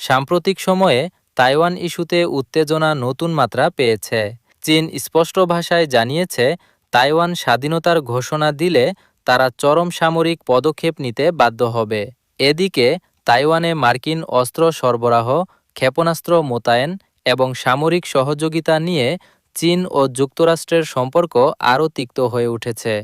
সাম্প্রতিক সময়ে তাইওয়ান ইস্যুতে উত্তেজনা নতুন মাত্রা পেয়েছে। চীন স্পষ্ট ভাষায় জানিয়েছে, তাইওয়ান স্বাধীনতার ঘোষণা দিলে তারা চরম সামরিক পদক্ষেপ নিতে বাধ্য হবে। এদিকে তাইওয়ানে মার্কিন অস্ত্র সরবরাহ, ক্ষেপণাস্ত্র মোতায়েন এবং সামরিক সহযোগিতা নিয়ে চীন ও যুক্তরাষ্ট্রের সম্পর্ক আরও তিক্ত হয়ে উঠেছে।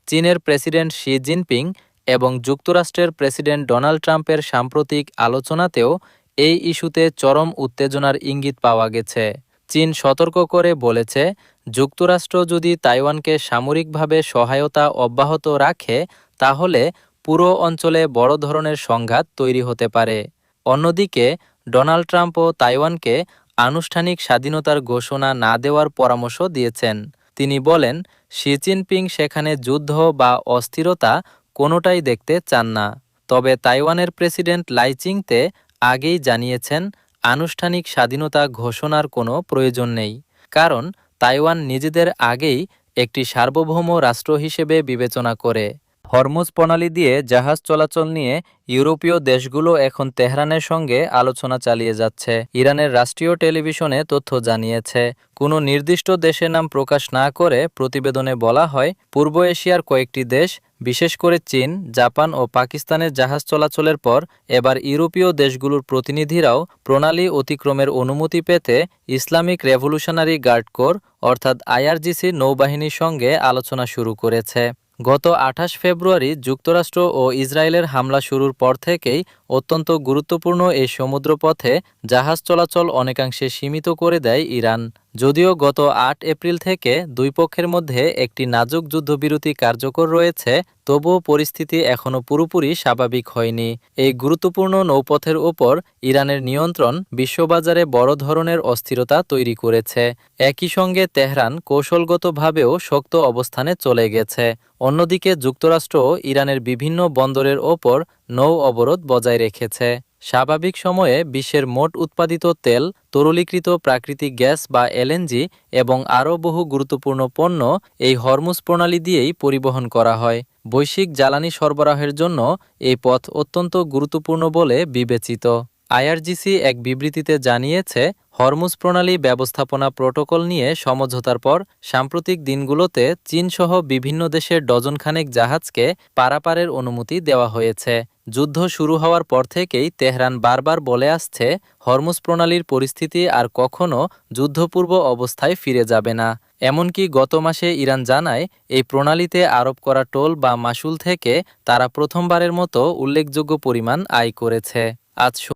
চীনের প্রেসিডেন্ট শি জিনপিং এবং যুক্তরাষ্ট্রের প্রেসিডেন্ট ডোনাল্ড ট্রাম্পের সাম্প্রতিক আলোচনাতেও এই ইস্যুতে চরম উত্তেজনার ইঙ্গিত পাওয়া গেছে। চীন সতর্ক করে বলেছে, যুক্তরাষ্ট্র যদি তাইওয়ানকে সামরিকভাবে সহায়তা অব্যাহত রাখে তাহলে পুরো অঞ্চলে বড় ধরনের সংঘাত তৈরি হতে পারে। অন্যদিকে ডোনাল্ড ট্রাম্পও তাইওয়ানকে আনুষ্ঠানিক স্বাধীনতার ঘোষণা না দেওয়ার পরামর্শ দিয়েছেন। তিনি বলেন, শি জিনপিং সেখানে যুদ্ধ বা অস্থিরতা কোনোটাই দেখতে চান না। তবে তাইওয়ানের প্রেসিডেন্ট লাই চিং-তে আগেই জানিয়েছেন, আনুষ্ঠানিক স্বাধীনতা ঘোষণার কোনো প্রয়োজন নেই, কারণ তাইওয়ান নিজেদের আগেই একটি সার্বভৌম রাষ্ট্র হিসেবে বিবেচনা করে। হরমুজ প্রণালী দিয়ে জাহাজ চলাচল নিয়ে ইউরোপীয় দেশগুলো এখন তেহরানের সঙ্গে আলোচনা চালিয়ে যাচ্ছে। ইরানের রাষ্ট্রীয় টেলিভিশনে তথ্য জানিয়েছে। কোনো নির্দিষ্ট দেশের নাম প্রকাশ না করে প্রতিবেদনে বলা হয়, পূর্ব এশিয়ার কয়েকটি দেশ, বিশেষ করে চীন, জাপান ও পাকিস্তানের জাহাজ চলাচলের পর এবার ইউরোপীয় দেশগুলোর প্রতিনিধিরাও প্রণালী অতিক্রমের অনুমতি পেতে ইসলামিক রেভলিউশনারি গার্ড কোর অর্থাৎ আইআরজিসি নৌবাহিনীর সঙ্গে আলোচনা শুরু করেছে। গত ২৮ ফেব্রুয়ারি যুক্তরাষ্ট্র ও ইসরায়েলের হামলা শুরুর পর থেকেই অত্যন্ত গুরুত্বপূর্ণ এই সমুদ্রপথে জাহাজ চলাচল অনেকাংশে সীমিত করে দেয় ইরান। যদিও গত ৮ এপ্রিল থেকে দুই পক্ষের মধ্যে একটি নাজুক যুদ্ধবিরতি কার্যকর রয়েছে, তবুও পরিস্থিতি এখনও পুরোপুরি স্বাভাবিক হয়নি। এই গুরুত্বপূর্ণ নৌপথের ওপর ইরানের নিয়ন্ত্রণ বিশ্ববাজারে বড় ধরনের অস্থিরতা তৈরি করেছে। একই সঙ্গে তেহরান কৌশলগতভাবেও শক্ত অবস্থানে চলে গেছে। অন্যদিকে যুক্তরাষ্ট্রও ইরানের বিভিন্ন বন্দরের ওপর নৌ অবরোধ বজায় রেখেছে। স্বাভাবিক সময়ে বিশ্বের মোট উৎপাদিত তেল, তরলীকৃত প্রাকৃতিক গ্যাস বা এলএনজি এবং আরও বহু গুরুত্বপূর্ণ পণ্য এই হরমুজ প্রণালী দিয়েই পরিবহন করা হয়। বৈশ্বিক জ্বালানি সরবরাহের জন্য এই পথ অত্যন্ত গুরুত্বপূর্ণ বলে বিবেচিত। আইআরজিসি এক বিবৃতিতে জানিয়েছে, হরমুজ প্রণালী ব্যবস্থাপনা প্রোটোকল নিয়ে সমঝোতার পর সাম্প্রতিক দিনগুলোতে চীনসহ বিভিন্ন দেশের ডজনখানেক জাহাজকে পারাপারের অনুমতি দেওয়া হয়েছে। যুদ্ধ শুরু হওয়ার পর থেকেই তেহরান বারবার বলে আসছে, হরমুজ প্রণালীর পরিস্থিতি আর কখনো যুদ্ধপূর্ব অবস্থায় ফিরে যাবে না। এমনকি গত মাসে ইরান জানায়, এই প্রণালীতে আরোপ করা টোল বা মাশুল থেকে তারা প্রথমবারের মতো উল্লেখযোগ্য পরিমাণ আয় করেছে। আজ